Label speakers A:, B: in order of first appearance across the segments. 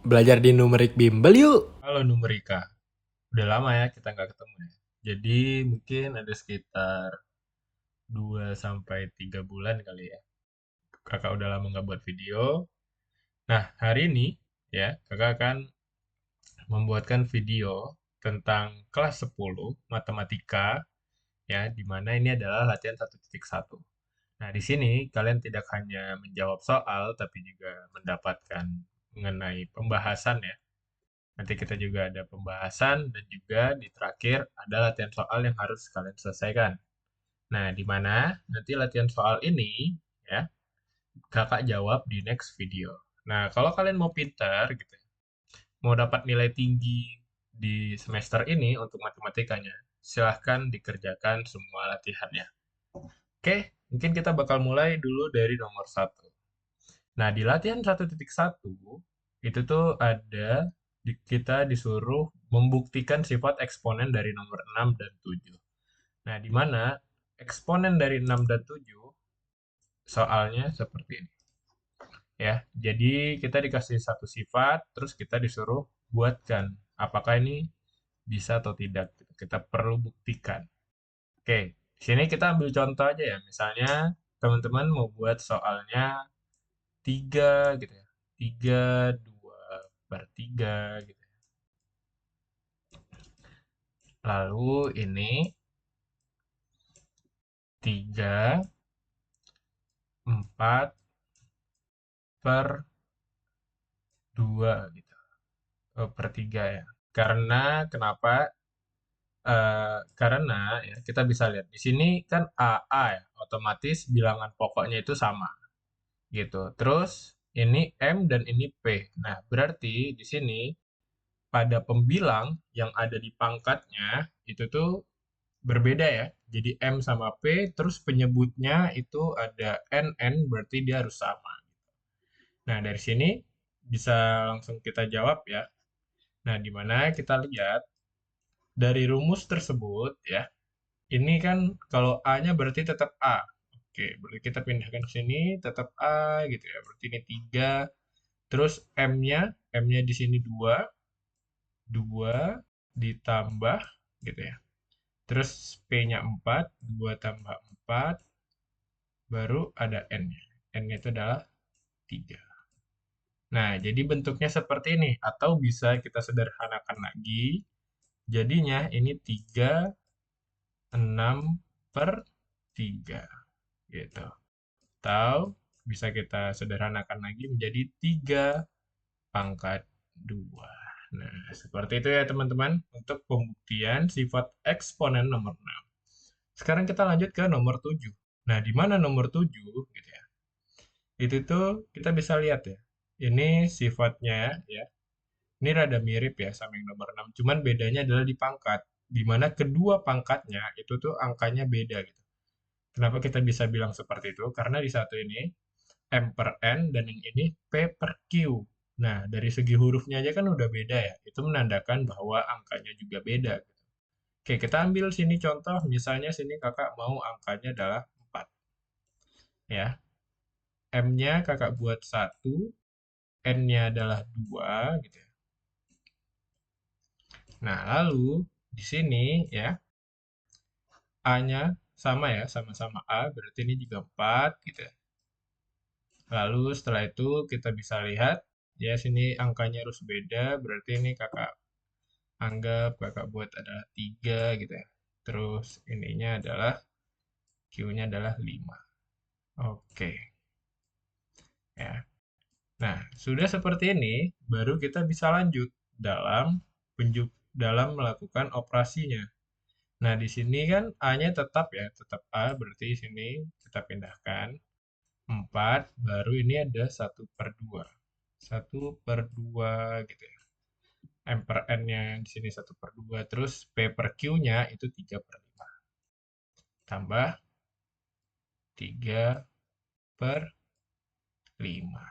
A: Belajar di numerik bimbel yuk.
B: Halo Numerika, udah lama ya kita nggak ketemu ya. Jadi mungkin ada sekitar 2 sampai 3 bulan kali ya. Kakak udah lama nggak buat video. Nah, hari ini ya, kakak akan membuatkan video tentang kelas 10 matematika ya, di mana ini adalah latihan 1.1. Nah, di sini kalian tidak hanya menjawab soal tapi juga mendapatkan mengenai pembahasan ya. Nanti kita juga ada pembahasan dan juga di terakhir ada latihan soal yang harus kalian selesaikan. Nah, di mana nanti latihan soal ini ya, kakak jawab di next video. Nah, kalau kalian mau pintar gitu, ya, mau dapat nilai tinggi di semester ini untuk matematikanya, silahkan dikerjakan semua latihannya. Oke, mungkin kita bakal mulai dulu dari nomor satu. Nah, di latihan 1.1 itu tuh ada kita disuruh membuktikan sifat eksponen dari nomor 6 dan 7. Nah, di mana eksponen dari 6 dan 7 soalnya seperti ini. Ya, jadi kita dikasih satu sifat, terus kita disuruh buatkan apakah ini bisa atau tidak. Kita perlu buktikan. Oke, di sini kita ambil contoh aja ya. Misalnya teman-teman mau buat soalnya 3 gitu ya. 3 2 per 3 gitu. Lalu ini 3 4 per 2 gitu. Oh, per 3 ya. Karena kenapa? Karena ya kita bisa lihat di sini kan AA ya, otomatis bilangan pokoknya itu sama gitu. Terus ini M dan ini P. Nah, berarti di sini pada pembilang yang ada di pangkatnya itu tuh berbeda ya. Jadi M sama P, terus penyebutnya itu ada NN, berarti dia harus sama. Nah, dari sini bisa langsung kita jawab ya. Nah, di mana kita lihat dari rumus tersebut ya, ini kan kalau A-nya berarti tetap A. Oke, berarti kita pindahkan ke sini tetap A gitu ya. Berarti ini 3. Terus M-nya di sini 2, 2 ditambah gitu ya. Terus P-nya 4, 2 tambah 4, baru ada N-nya. N-nya itu adalah 3. Nah, jadi bentuknya seperti ini. Atau bisa kita sederhanakan lagi. Jadinya ini 3, 6 per 3. Gitu. Atau bisa kita sederhanakan lagi menjadi 3 pangkat 2. Nah, seperti itu ya teman-teman untuk pembuktian sifat eksponen nomor 6. Sekarang kita lanjut ke nomor 7. Nah, di mana nomor 7 gitu ya. Itu tuh kita bisa lihat ya. Ini sifatnya ya. Ini rada mirip ya sama yang nomor 6. Cuman bedanya adalah di pangkat. Di mana kedua pangkatnya itu tuh angkanya beda gitu. Kenapa kita bisa bilang seperti itu? Karena di satu ini M per N dan yang ini P per Q. Nah, dari segi hurufnya aja kan udah beda ya. Itu menandakan bahwa angkanya juga beda. Oke, kita ambil sini contoh. Misalnya sini kakak mau angkanya adalah 4. Ya. M-nya kakak buat 1, N-nya adalah 2 gitu ya. Nah, lalu di sini ya A-nya sama ya, sama-sama A, berarti ini juga 4 gitu ya. Lalu setelah itu kita bisa lihat ya sini angkanya harus beda, berarti ini kakak buat adalah 3 gitu ya. Terus ininya adalah Q-nya adalah 5. Oke, ya. Nah, sudah seperti ini, baru kita bisa lanjut dalam dalam melakukan operasinya. Nah, di sini kan A-nya tetap ya, tetap A, berarti sini kita pindahkan 4, baru ini ada 1/2. 1/2 gitu ya. M per N-nya di sini 1/2, terus P per Q-nya itu 3/5. Tambah 3/5.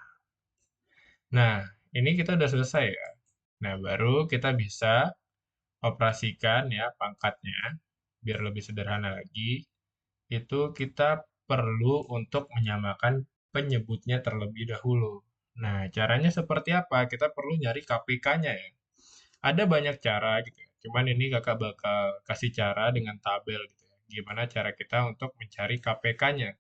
B: Nah, ini kita udah selesai ya. Nah, baru kita bisa operasikan ya pangkatnya, biar lebih sederhana lagi. Itu kita perlu untuk menyamakan penyebutnya terlebih dahulu. Nah, caranya seperti apa? Kita perlu nyari KPK-nya ya. Ada banyak cara gitu ya. Cuman ini kakak bakal kasih cara dengan tabel gitu ya. Gimana cara kita untuk mencari KPK-nya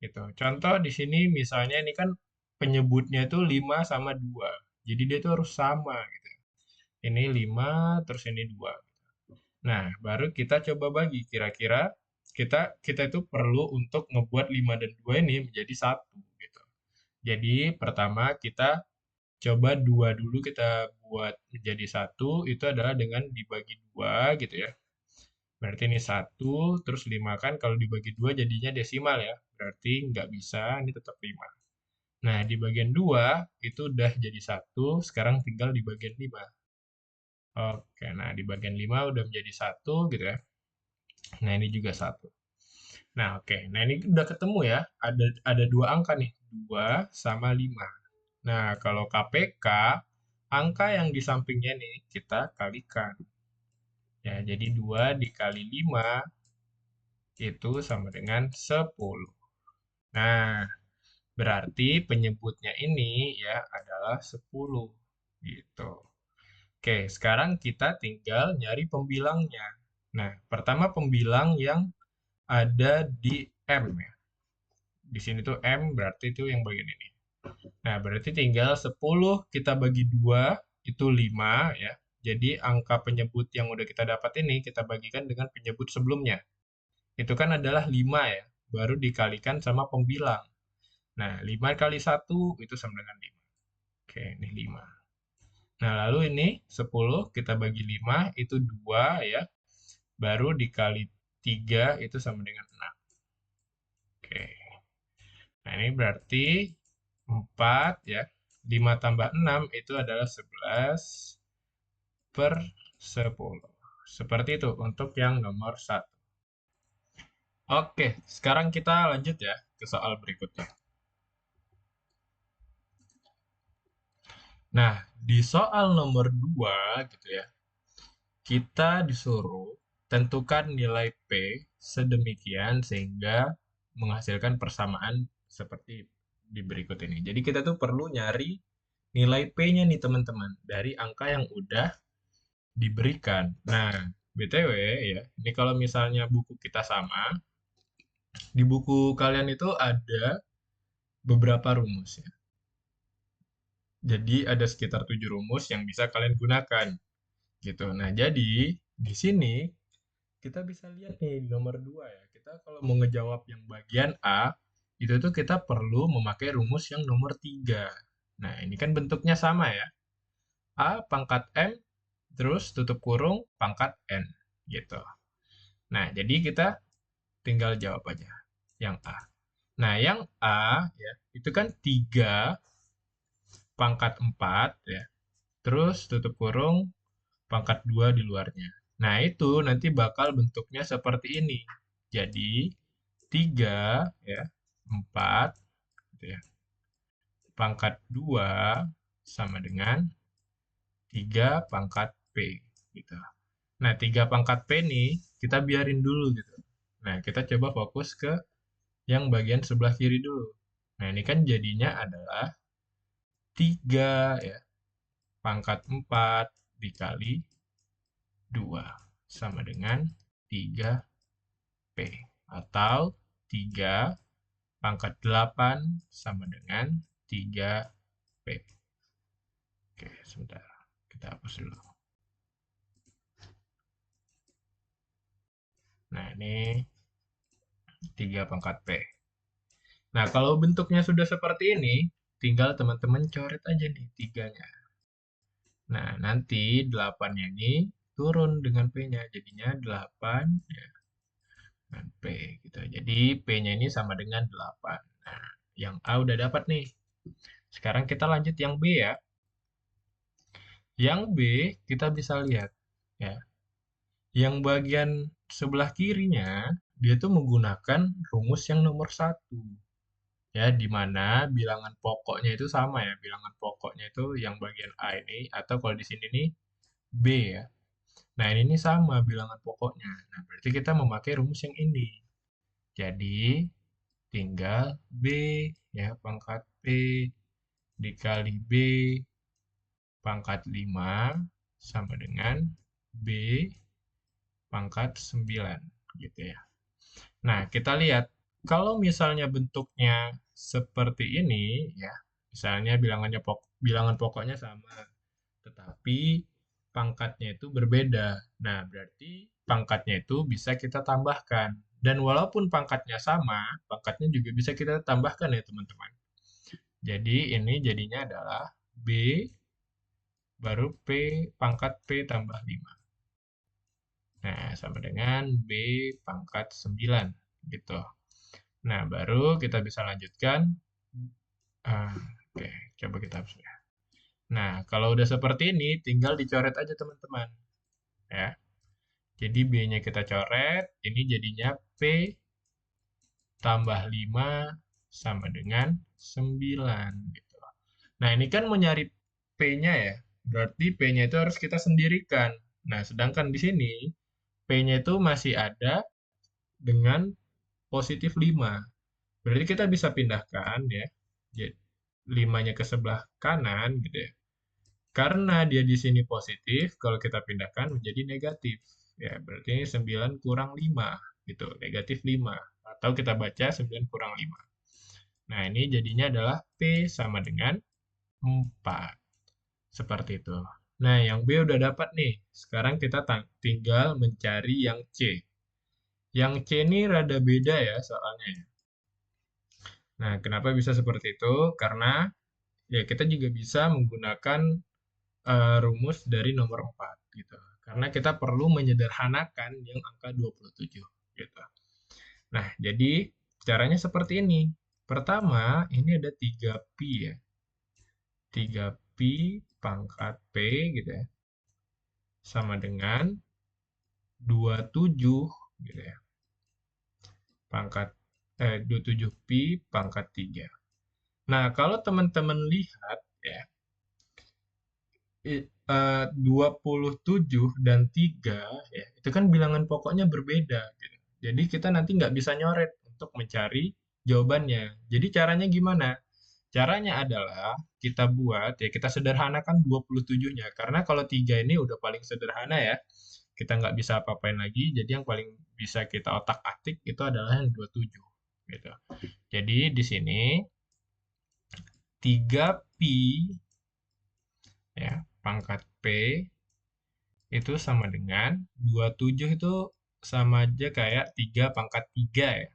B: gitu. Contoh di sini misalnya ini kan penyebutnya itu 5 sama 2. Jadi dia itu harus sama gitu. Ini 5 terus ini 2. Nah, baru kita coba bagi kira-kira kita kita itu perlu untuk ngebuat 5 dan 2 ini menjadi satu gitu. Jadi pertama kita coba 2 dulu kita buat menjadi satu itu adalah dengan dibagi 2 gitu ya. Berarti ini satu terus 5 kan kalau dibagi 2 jadinya desimal ya. Berarti nggak bisa, ini tetap 5. Nah, di bagian 2 itu udah jadi satu, sekarang tinggal di bagian 5. Oke, nah di bagian 5 udah menjadi satu gitu ya. Nah, ini juga satu. Nah, oke. Nah, ini udah ketemu ya. Ada dua angka nih, 2 sama 5. Nah, kalau KPK, angka yang di sampingnya nih kita kalikan. Ya, jadi 2 dikali 5 itu sama dengan 10. Nah, berarti penyebutnya ini ya adalah 10. Gitu. Oke, sekarang kita tinggal nyari pembilangnya. Nah, pertama pembilang yang ada di M ya. Di sini tuh M berarti itu yang bagian ini. Nah, berarti tinggal 10 kita bagi 2 itu 5 ya. Jadi angka penyebut yang udah kita dapat ini kita bagikan dengan penyebut sebelumnya. Itu kan adalah 5 ya. Baru dikalikan sama pembilang. Nah, 5 kali 1 itu sama dengan 5. Oke, ini 5. Nah, lalu ini 10 kita bagi 5 itu 2 ya. Baru dikali 3 itu sama dengan 6. Oke. Nah, ini berarti 4 ya. 5 tambah 6 itu adalah 11 per 10. Seperti itu untuk yang nomor satu. Oke, sekarang kita lanjut ya ke soal berikutnya. Nah, di soal nomor 2 gitu ya, kita disuruh tentukan nilai P sedemikian sehingga menghasilkan persamaan seperti di berikut ini. Jadi kita tuh perlu nyari nilai P-nya nih teman-teman dari angka yang udah diberikan. Nah, BTW ya, ini kalau misalnya buku kita sama, di buku kalian itu ada beberapa rumus ya. Jadi ada sekitar 7 rumus yang bisa kalian gunakan gitu. Nah, jadi di sini kita bisa lihat nih di nomor 2 ya. Kita kalau mau ngejawab yang bagian A, itu tuh kita perlu memakai rumus yang nomor 3. Nah, ini kan bentuknya sama ya. A pangkat M terus tutup kurung pangkat N gitu. Nah, jadi kita tinggal jawab aja yang A. Nah, yang A ya, itu kan 3 pangkat 4 ya. Terus tutup kurung pangkat 2 di luarnya. Nah, itu nanti bakal bentuknya seperti ini. Jadi, 3 ya, 4 gitu ya. Pangkat 2 sama dengan 3 pangkat P gitu. Nah, 3 pangkat P nih kita biarin dulu gitu. Nah, kita coba fokus ke yang bagian sebelah kiri dulu. Nah, ini kan jadinya adalah 3 ya, pangkat 4 dikali 2 sama dengan 3P. Atau 3 pangkat 8 sama dengan 3P. Oke, sebentar. Kita hapus dulu. Nah, ini 3 pangkat P. Nah, kalau bentuknya sudah seperti ini, tinggal teman-teman coret aja nih 3-nya. Nah, nanti 8-nya ini turun dengan P-nya. Jadinya 8 ya, dengan P gitu. Jadi P-nya ini sama dengan 8. Nah, yang A udah dapat nih. Sekarang kita lanjut yang B ya. Yang B kita bisa lihat ya. Yang bagian sebelah kirinya dia tuh menggunakan rumus yang nomor 1. Ya, di mana bilangan pokoknya itu sama ya. Bilangan pokoknya itu yang bagian A ini atau kalau di sini nih B ya. Nah, ini nih sama bilangan pokoknya. Nah, berarti kita memakai rumus yang ini. Jadi, tinggal B ya, pangkat P dikali B pangkat 5 sama dengan B pangkat 9 gitu ya. Nah, kita lihat kalau misalnya bentuknya seperti ini ya, misalnya bilangan pokoknya sama, tetapi pangkatnya itu berbeda. Nah, berarti pangkatnya itu bisa kita tambahkan. Dan walaupun pangkatnya sama, pangkatnya juga bisa kita tambahkan ya, teman-teman. Jadi, ini jadinya adalah B baru P pangkat P tambah 5. Nah, sama dengan B pangkat 9 gitu. Nah, baru kita bisa lanjutkan. Oke, coba kita hapus ya. Nah, kalau udah seperti ini, tinggal dicoret aja teman-teman. Ya. Jadi B-nya kita coret, ini jadinya P tambah 5 sama dengan 9. Gitu. Nah, ini kan mau nyari P-nya ya. Berarti P-nya itu harus kita sendirikan. Nah, sedangkan di sini, P-nya itu masih ada dengan positif 5. Berarti kita bisa pindahkan ya. Jadi 5-nya ke sebelah kanan gitu ya. Karena dia di sini positif, kalau kita pindahkan menjadi negatif. Ya, berarti ini 9 kurang 5 gitu, negatif 5. Atau kita baca 9 kurang 5. Nah, ini jadinya adalah P sama dengan 4. Seperti itu. Nah, yang B udah dapat nih. Sekarang kita tinggal mencari yang C. Yang C ini rada beda ya soalnya. Nah, kenapa bisa seperti itu? Karena ya kita juga bisa menggunakan rumus dari nomor 4 gitu. Karena kita perlu menyederhanakan yang angka 27 gitu. Nah, jadi caranya seperti ini. Pertama, ini ada 3pi ya. 3pi pangkat P gitu ya. Sama dengan 27 gitu ya. 27pi pangkat 3. Nah, kalau teman-teman lihat ya, 27 dan 3 ya, itu kan bilangan pokoknya berbeda gitu. Jadi kita nanti nggak bisa nyoret untuk mencari jawabannya. Jadi caranya gimana? Caranya adalah kita buat ya kita sederhanakan 27-nya karena kalau 3 ini udah paling sederhana ya. Kita nggak bisa apa-apain lagi, jadi yang paling bisa kita otak-atik itu adalah yang 27 gitu. Jadi di sini 3pi ya pangkat P itu sama dengan 27 itu sama aja kayak 3 pangkat 3 ya.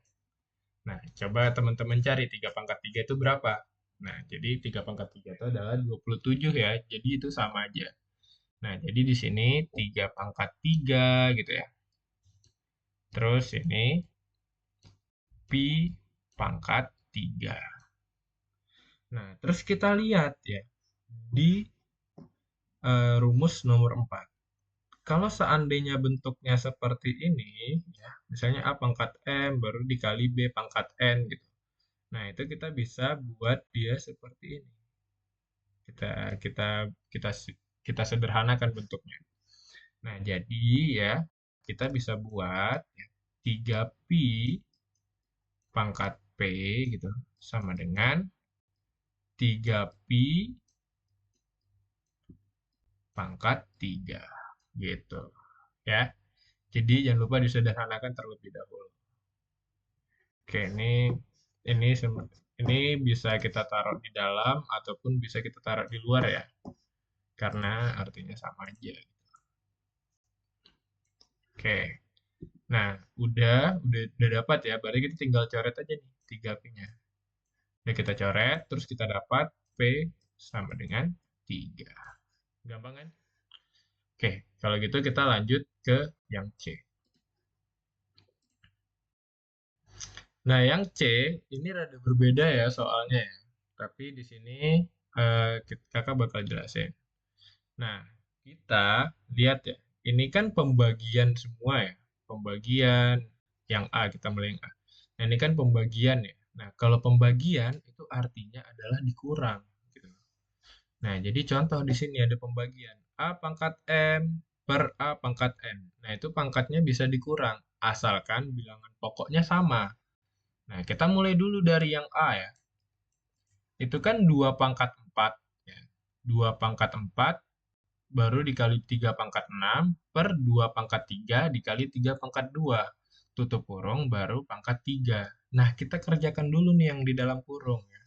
B: Nah, coba teman-teman cari 3 pangkat 3 itu berapa? Nah, jadi 3 pangkat 3 itu adalah 27 ya. Jadi itu sama aja. Nah, jadi di sini 3 pangkat 3 gitu ya. Terus ini pi pangkat 3. Nah, terus kita lihat ya di rumus nomor 4. Kalau seandainya bentuknya seperti ini, ya, misalnya A pangkat M baru dikali B pangkat N gitu. Nah, itu kita bisa buat dia seperti ini. Kita kita kita kita sederhanakan bentuknya. Nah, jadi ya kita bisa buat ya, 3pi pangkat P gitu sama dengan 3pi pangkat 3 gitu ya. Jadi jangan lupa disederhanakan terlebih dahulu. Oke, ini bisa kita taruh di dalam ataupun bisa kita taruh di luar ya. Karena artinya sama aja. Oke. Nah, udah dapat ya. Berarti kita tinggal coret aja nih 3pi-nya. Udah kita coret, terus kita dapat P sama dengan 3. Gampang kan? Oke, kalau gitu kita lanjut ke yang C. Nah, yang C ini rada berbeda ya soalnya ya. Tapi di sini kakak bakal jelasin. Nah, kita lihat ya. Ini kan pembagian semua ya. Pembagian yang A, kita mulai yang A. Nah, ini kan pembagian ya. Nah, kalau pembagian itu artinya adalah dikurang. Gitu. Nah, jadi contoh di sini ada pembagian. A pangkat M per A pangkat N. Nah, itu pangkatnya bisa dikurang. Asalkan bilangan pokoknya sama. Nah, kita mulai dulu dari yang A ya. Itu kan 2 pangkat 4. Ya. 2 pangkat 4 baru dikali 3 pangkat 6 per 2 pangkat 3 dikali 3 pangkat 2. Tutup kurung baru pangkat 3. Nah, kita kerjakan dulu nih yang di dalam kurung. Ya.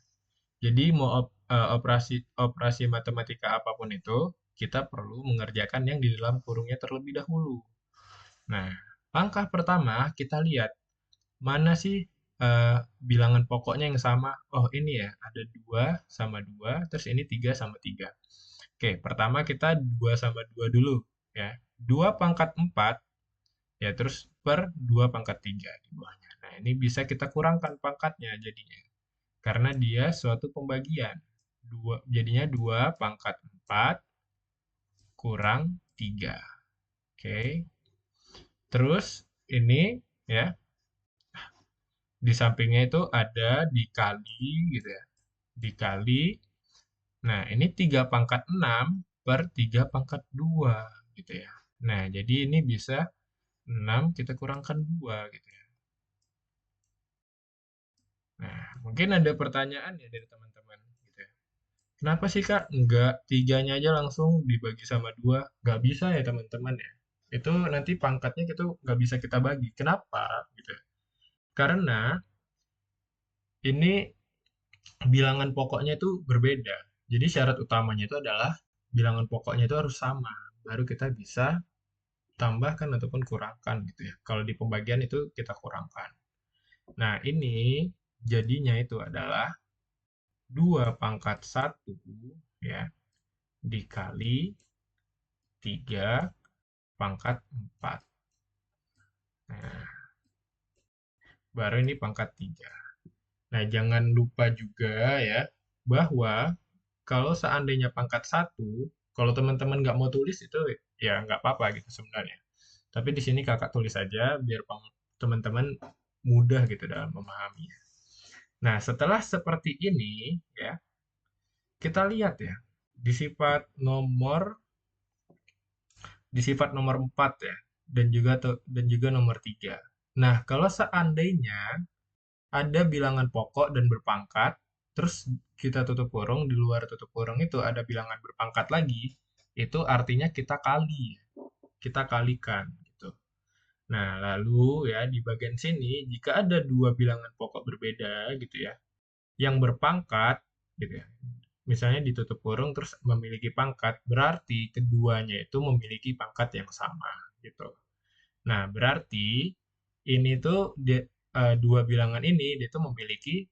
B: Jadi mau operasi matematika apapun itu, kita perlu mengerjakan yang di dalam kurungnya terlebih dahulu. Nah, langkah pertama kita lihat mana sih bilangan pokoknya yang sama. Oh, ini ya, ada 2 sama 2, terus ini 3 sama 3. Oke, pertama kita 2 sama 2 dulu ya. 2 pangkat 4 ya, terus per 2 pangkat 3 di bawahnya. Nah, ini bisa kita kurangkan pangkatnya jadinya. Karena dia suatu pembagian. Jadinya 2 pangkat 4 kurang 3. Oke. Terus ini ya, di sampingnya itu ada dikali gitu ya. Dikali. Nah, ini 3 pangkat 6 per 3 pangkat 2 gitu ya. Nah, jadi ini bisa 6 kita kurangkan 2 gitu ya. Nah, mungkin ada pertanyaan ya dari teman-teman gitu ya. Kenapa sih Kak nggak tiganya aja langsung dibagi sama 2? Nggak bisa ya teman-teman ya. Itu nanti pangkatnya gitu nggak bisa kita bagi. Kenapa? Gitu ya. Karena ini bilangan pokoknya itu berbeda. Jadi syarat utamanya itu adalah bilangan pokoknya itu harus sama. Baru kita bisa tambahkan ataupun kurangkan gitu ya. Kalau di pembagian itu kita kurangkan. Nah, ini jadinya itu adalah 2 pangkat 1 ya dikali 3 pangkat 4. Nah, baru ini pangkat 3. Nah, jangan lupa juga ya bahwa kalau seandainya pangkat 1, kalau teman-teman nggak mau tulis itu ya nggak apa-apa gitu sebenarnya. Tapi di sini kakak tulis aja biar teman-teman mudah gitu dalam memahaminya. Nah, setelah seperti ini ya, kita lihat ya di sifat nomor 4 ya dan juga nomor 3. Nah, kalau seandainya ada bilangan pokok dan berpangkat, terus kita tutup kurung, di luar tutup kurung itu ada bilangan berpangkat lagi, itu artinya kita kalikan gitu. Nah, lalu ya di bagian sini jika ada dua bilangan pokok berbeda gitu ya, yang berpangkat gitu ya. Misalnya ditutup kurung terus memiliki pangkat, berarti keduanya itu memiliki pangkat yang sama gitu. Nah, berarti ini tuh dua bilangan ini dia tuh memiliki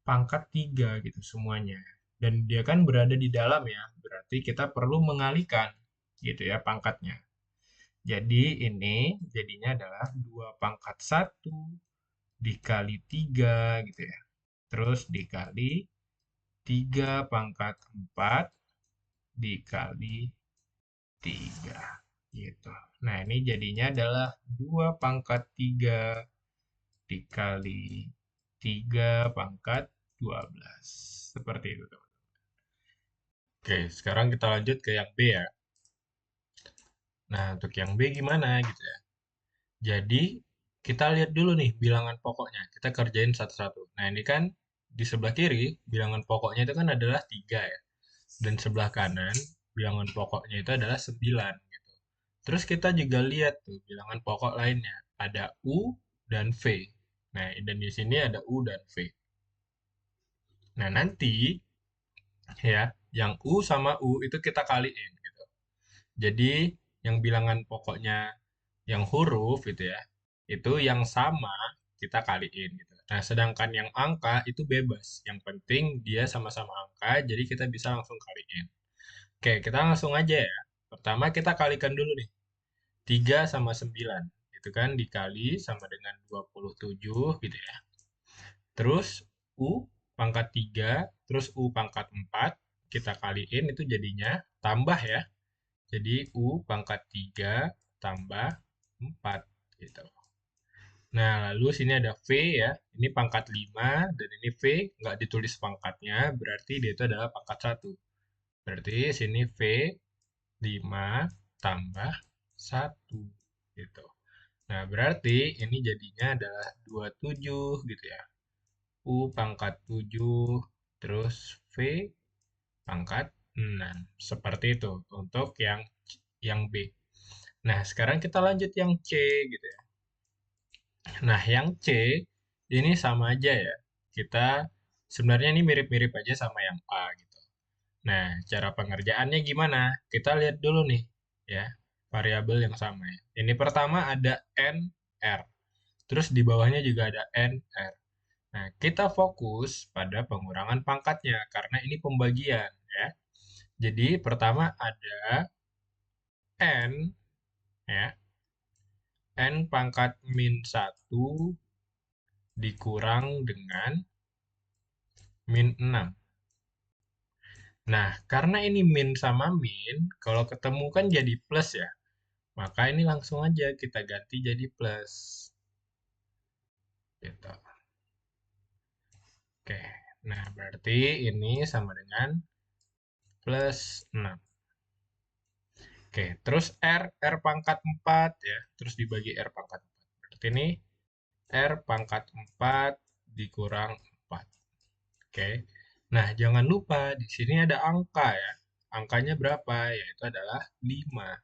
B: pangkat 3 gitu semuanya. Dan dia kan berada di dalam ya, berarti kita perlu mengalihkan gitu ya pangkatnya. Jadi ini jadinya adalah 2 pangkat 1 dikali 3 gitu ya. Terus dikali 3 pangkat 4 dikali 3 gitu. Nah, ini jadinya adalah 2 pangkat 3 dikali 3 pangkat 12. Seperti itu, teman. Oke, sekarang kita lanjut ke yang B ya. Nah, untuk yang B gimana gitu ya. Jadi, kita lihat dulu nih bilangan pokoknya. Kita kerjain satu-satu. Nah, ini kan di sebelah kiri, bilangan pokoknya itu kan adalah 3 ya. Dan sebelah kanan, bilangan pokoknya itu adalah 9 gitu. Terus kita juga lihat tuh bilangan pokok lainnya. Ada U dan V. Nah, dan di sini ada U dan V. Nah, nanti ya, yang U sama U itu kita kaliin gitu. Jadi, yang bilangan pokoknya yang huruf gitu ya, itu yang sama kita kaliin gitu. Nah, sedangkan yang angka itu bebas. Yang penting dia sama-sama angka, jadi kita bisa langsung kaliin. Oke, kita langsung aja ya. Pertama kita kalikan dulu nih. 3 sama 9. Itu kan dikali sama dengan 27 gitu ya. Terus U pangkat 3, terus U pangkat 4, kita kaliin itu jadinya tambah ya. Jadi U pangkat 3 tambah 4 gitu. Nah, lalu sini ada V ya. Ini pangkat 5 dan ini V nggak ditulis pangkatnya, berarti dia itu adalah pangkat 1. Berarti sini V 5 tambah 1 gitu. Nah, berarti ini jadinya adalah 27 gitu ya. U pangkat 7 terus V pangkat 6. Seperti itu untuk yang B. Nah, sekarang kita lanjut yang C gitu ya. Nah, yang C ini sama aja ya. Kita sebenarnya ini mirip-mirip aja sama yang A gitu. Nah, cara pengerjaannya gimana? Kita lihat dulu nih ya, variabel yang sama ya. Ini pertama ada N, R. Terus di bawahnya juga ada N, R. Nah, kita fokus pada pengurangan pangkatnya karena ini pembagian ya. Jadi pertama ada N ya. N pangkat min 1 dikurang dengan min 6. Nah, karena ini min sama min, kalau ketemu kan jadi plus ya. Maka ini langsung aja kita ganti jadi plus. Gitu. Oke. Nah, berarti ini sama dengan plus 6. Oke, terus R pangkat 4 ya. Terus dibagi R pangkat 4. Berarti ini R pangkat 4 dikurang 4. Oke. Nah, jangan lupa di sini ada angka ya. Angkanya berapa? Yaitu adalah 5.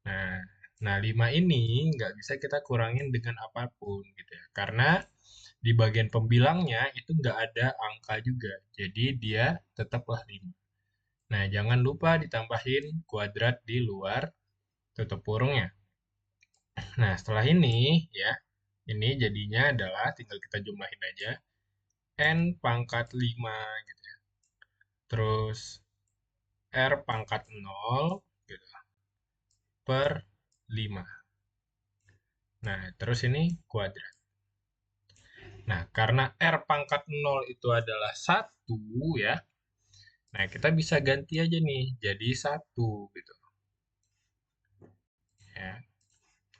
B: Nah, nah 5 ini nggak bisa kita kurangin dengan apapun gitu ya. Karena di bagian pembilangnya itu nggak ada angka juga. Jadi dia tetaplah 5. Nah, jangan lupa ditambahin kuadrat di luar tutup kurungnya. Nah, setelah ini ya, ini jadinya adalah tinggal kita jumlahin aja. N pangkat 5 gitu ya. Terus R pangkat 0 gitu, per 5. Nah, terus ini kuadrat. Nah, karena R pangkat 0 itu adalah 1 ya. Nah, kita bisa ganti aja nih jadi 1 gitu. Ya,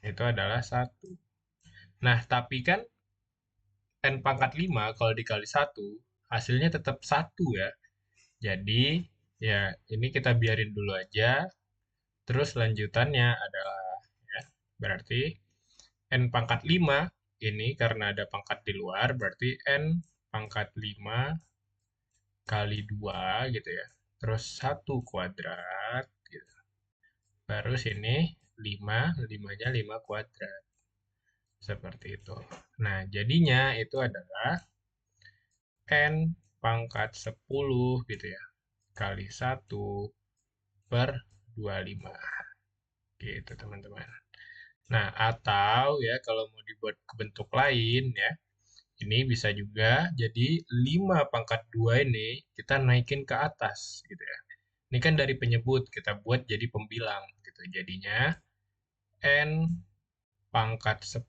B: itu adalah 1. Nah, tapi kan N pangkat 5 kalau dikali 1, hasilnya tetap 1 ya. Jadi, ya ini kita biarin dulu aja. Terus lanjutannya adalah, ya, berarti N pangkat 5 ini karena ada pangkat di luar, berarti N pangkat 5 kali 2 gitu ya. Terus 1 kuadrat gitu. Baru sini 5, 5-nya 5 kuadrat. Seperti itu. Nah, jadinya itu adalah N pangkat 10 gitu ya. Kali 1 per 25. Gitu teman-teman. Nah, atau ya kalau mau dibuat ke bentuk lain ya, ini bisa juga jadi 5 pangkat 2 ini kita naikin ke atas gitu ya. Ini kan dari penyebut kita buat jadi pembilang gitu. Jadinya N pangkat 10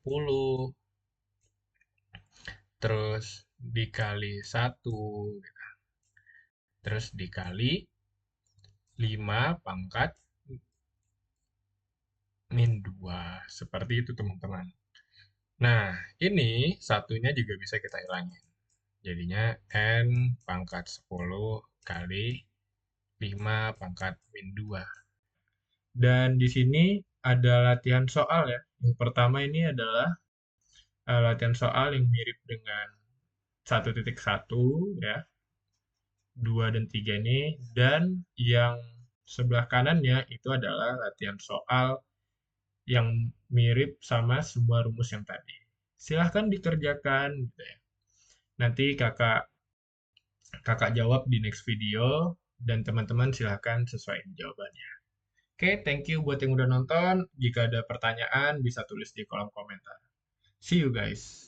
B: terus dikali 1 gitu. Terus dikali 5 pangkat min 2. Seperti itu teman-teman. Nah, ini satunya juga bisa kita hilangin. Jadinya N pangkat 10 kali 5 pangkat min 2. Dan di sini ada latihan soal ya. Yang pertama ini adalah latihan soal yang mirip dengan 1.1 ya. 2 dan 3 ini. Dan yang sebelah kanannya itu adalah latihan soal yang mirip sama semua rumus yang tadi. Silahkan dikerjakan gitu ya. Nanti kakak jawab di next video dan teman-teman silahkan sesuaiin jawabannya. Oke, thank you buat yang udah nonton. Jika ada pertanyaan bisa tulis di kolom komentar. See you guys.